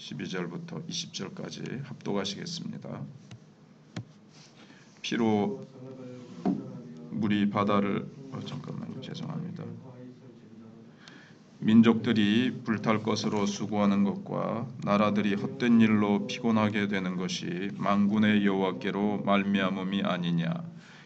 12절부터 20절까지 합독하시겠습니다. 피로 물이 바다를 잠깐만요. 죄송합니다. 민족들이 불탈 것으로 수고하는 것과 나라들이 헛된 일로 피곤하게 되는 것이 만군의 여호와께로 말미암음이 아니냐.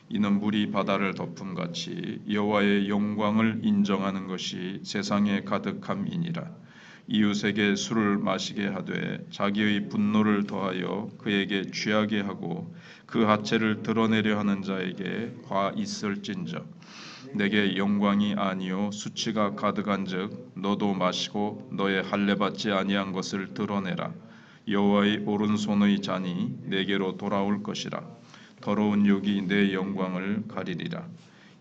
이는 물이 바다를 덮음같이 여호와의 영광을 인정하는 것이 세상에 가득함이니라. 이웃에게 술을 마시게 하되 자기의 분노를 더하여 그에게 취하게 하고 그 하체를 드러내려 하는 자에게 화 있을진저. 내게 영광이 아니요 수치가 가득한즉 너도 마시고 너의 할례 받지 아니한 것을 드러내라. 여호와의 오른손의 잔이 내게로 돌아올 것이라. 더러운 욕이 내 영광을 가리리라.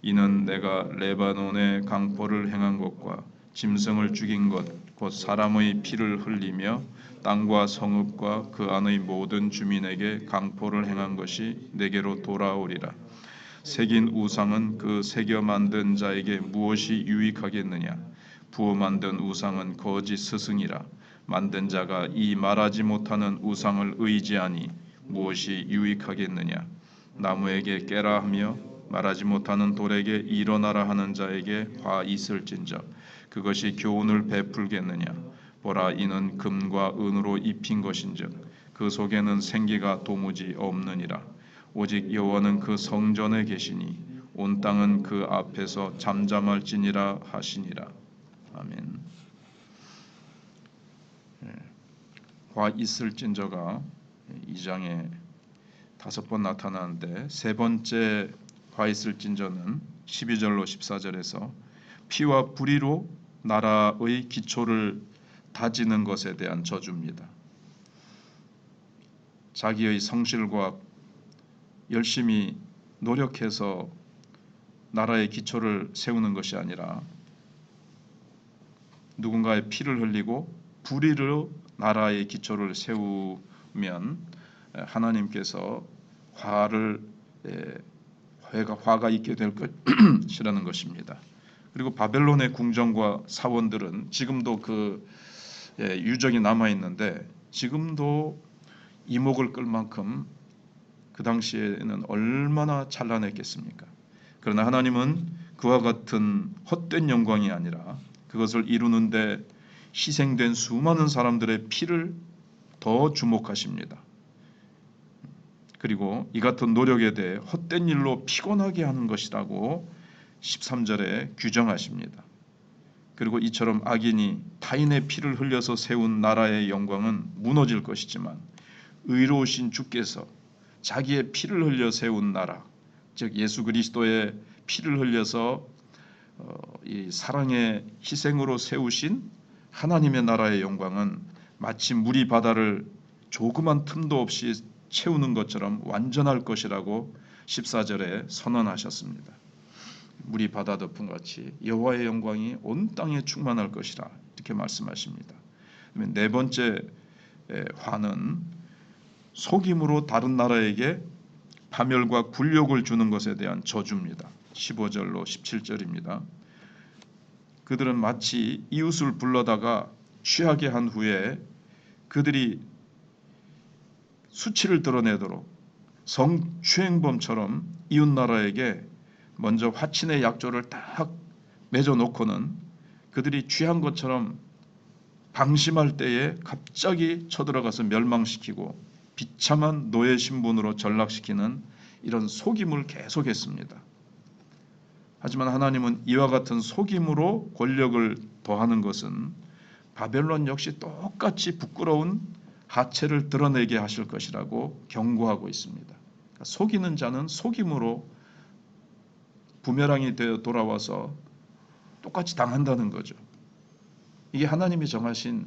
이는 내가 레바논의 강포를 행한 것과 짐승을 죽인 것 곧 사람의 피를 흘리며 땅과 성읍과 그 안의 모든 주민에게 강포를 행한 것이 내게로 돌아오리라. 새긴 우상은 그 새겨 만든 자에게 무엇이 유익하겠느냐. 부어 만든 우상은 거짓 스승이라. 만든 자가 이 말하지 못하는 우상을 의지하니 무엇이 유익하겠느냐. 나무에게 깨라 하며 말하지 못하는 돌에게 일어나라 하는 자에게 화 있을진저. 그것이 교훈을 베풀겠느냐. 보라, 이는 금과 은으로 입힌 것인즉 그 속에는 생기가 도무지 없느니라. 오직 여호와는 그 성전에 계시니 온 땅은 그 앞에서 잠잠할지니라 하시니라. 아멘. 화 있을진저가 2장에 5번 나타나는데 세 번째 화 있을진저는 12절로 14절에서 피와 불의로 나라의 기초를 다지는 것에 대한 저주입니다. 자기의 성실과 열심히 노력해서 나라의 기초를 세우는 것이 아니라 누군가의 피를 흘리고 불의로 나라의 기초를 세우면 하나님께서 화가 있게 될 것이라는 것입니다. 그리고 바벨론의 궁정과 사원들은 지금도 그 유적이 남아 있는데 지금도 이목을 끌 만큼 그 당시에는 얼마나 찬란했겠습니까? 그러나 하나님은 그와 같은 헛된 영광이 아니라 그것을 이루는데 희생된 수많은 사람들의 피를 더 주목하십니다. 그리고 이 같은 노력에 대해 헛된 일로 피곤하게 하는 것이라고 13절에 규정하십니다. 그리고 이처럼 악인이 타인의 피를 흘려서 세운 나라의 영광은 무너질 것이지만 의로우신 주께서 자기의 피를 흘려 세운 나라, 즉 예수 그리스도의 피를 흘려서 이 사랑의 희생으로 세우신 하나님의 나라의 영광은 마치 물이 바다를 조그만 틈도 없이 채우는 것처럼 완전할 것이라고 14절에 선언하셨습니다. 물이 바다 덮음 같이 여호와의 영광이 온 땅에 충만할 것이라 이렇게 말씀하십니다. 네 번째 화는 속임으로 다른 나라에게 파멸과 굴욕을 주는 것에 대한 저주입니다. 15절로 17절입니다. 그들은 마치 이웃을 불러다가 취하게 한 후에 그들이 수치를 드러내도록 성추행범처럼 이웃 나라에게 먼저 화친의 약조를 딱 맺어놓고는 그들이 취한 것처럼 방심할 때에 갑자기 쳐들어가서 멸망시키고 비참한 노예 신분으로 전락시키는 이런 속임을 계속했습니다. 하지만 하나님은 이와 같은 속임으로 권력을 더하는 것은 바벨론 역시 똑같이 부끄러운 하체를 드러내게 하실 것이라고 경고하고 있습니다. 그러니까 속이는 자는 속임으로 부메랑이 되어 돌아와서 똑같이 당한다는 거죠. 이게 하나님이 정하신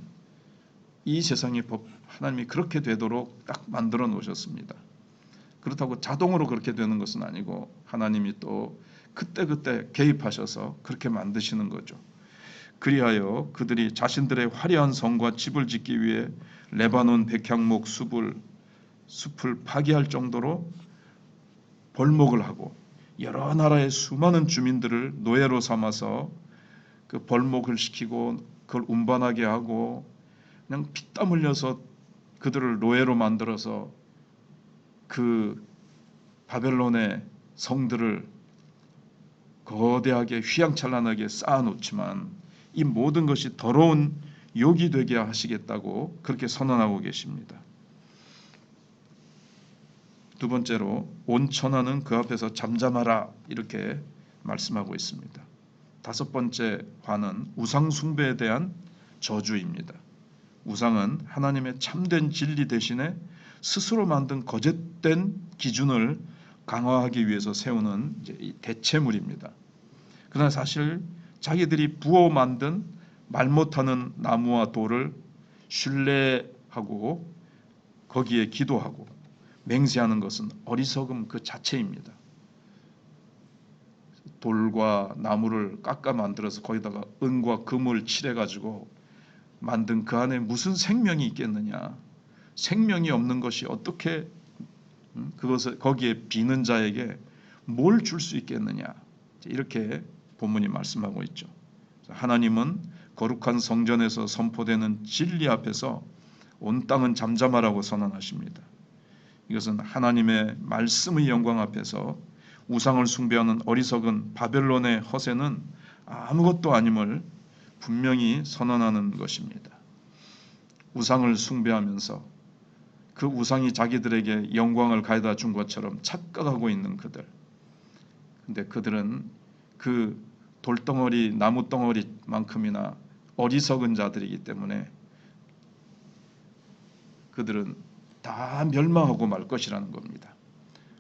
이 세상의 법, 하나님이 그렇게 되도록 딱 만들어 놓으셨습니다. 그렇다고 자동으로 그렇게 되는 것은 아니고 하나님이 또 그때그때 개입하셔서 그렇게 만드시는 거죠. 그리하여 그들이 자신들의 화려한 성과 집을 짓기 위해 레바논 백향목 숲을 파괴할 정도로 벌목을 하고 여러 나라의 수많은 주민들을 노예로 삼아서 그 벌목을 시키고 그걸 운반하게 하고 그냥 피땀 흘려서 그들을 노예로 만들어서 그 바벨론의 성들을 거대하게 휘황찬란하게 쌓아놓지만 이 모든 것이 더러운 욕이 되게 하시겠다고 그렇게 선언하고 계십니다. 두 번째로 온 천하는 그 앞에서 잠잠하라 이렇게 말씀하고 있습니다. 다섯 번째 화는 우상 숭배에 대한 저주입니다. 우상은 하나님의 참된 진리 대신에 스스로 만든 거짓된 기준을 강화하기 위해서 세우는 이제 대체물입니다. 그러나 사실 자기들이 부어 만든 말 못하는 나무와 돌을 신뢰하고 거기에 기도하고 맹세하는 것은 어리석음 그 자체입니다. 돌과 나무를 깎아 만들어서 거기다가 은과 금을 칠해가지고 만든 그 안에 무슨 생명이 있겠느냐? 생명이 없는 것이 어떻게 그것을 거기에 비는 자에게 뭘 줄 수 있겠느냐? 이렇게 본문이 말씀하고 있죠. 하나님은 거룩한 성전에서 선포되는 진리 앞에서 온 땅은 잠잠하라고 선언하십니다. 이것은 하나님의 말씀의 영광 앞에서 우상을 숭배하는 어리석은 바벨론의 허세는 아무것도 아님을 분명히 선언하는 것입니다. 우상을 숭배하면서 그 우상이 자기들에게 영광을 가져다 준 것처럼 착각하고 있는 그들. 근데 그들은 그 돌덩어리, 나무덩어리만큼이나 어리석은 자들이기 때문에 그들은 다 멸망하고 말 것이라는 겁니다.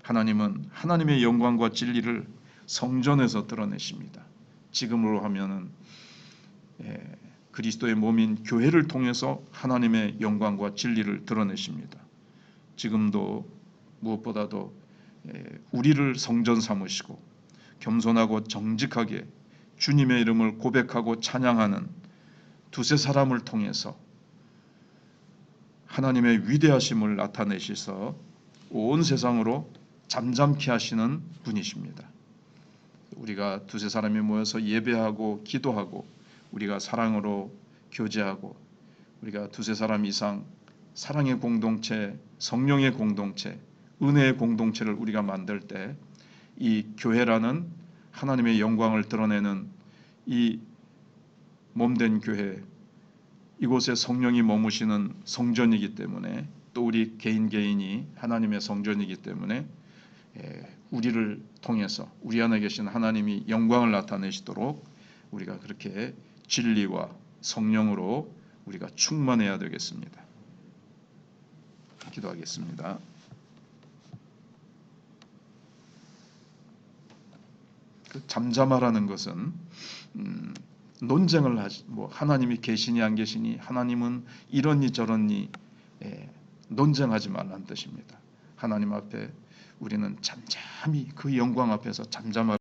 하나님은 하나님의 영광과 진리를 성전에서 드러내십니다. 지금으로 하면은 그리스도의 몸인 교회를 통해서 하나님의 영광과 진리를 드러내십니다. 지금도 무엇보다도 우리를 성전 삼으시고 겸손하고 정직하게 주님의 이름을 고백하고 찬양하는 두세 사람을 통해서 하나님의 위대하심을 나타내셔서 온 세상으로 잠잠케 하시는 분이십니다. 우리가 두세 사람이 모여서 예배하고 기도하고 우리가 사랑으로 교제하고 우리가 두세 사람 이상 사랑의 공동체, 성령의 공동체, 은혜의 공동체를 우리가 만들 때 이 교회라는 하나님의 영광을 드러내는 이 몸된 교회, 이곳에 성령이 머무시는 성전이기 때문에 또 우리 개인이 하나님의 성전이기 때문에 우리를 통해서 우리 안에 계신 하나님이 영광을 나타내시도록 우리가 그렇게 진리와 성령으로 우리가 충만해야 되겠습니다. 기도하겠습니다. 그 잠잠하라는 것은 논쟁을 하지 뭐 하나님이 계시니 안 계시니 하나님은 이러니 저러니 논쟁하지 말라는 뜻입니다. 하나님 앞에 우리는 잠잠히 그 영광 앞에서 잠잠하라.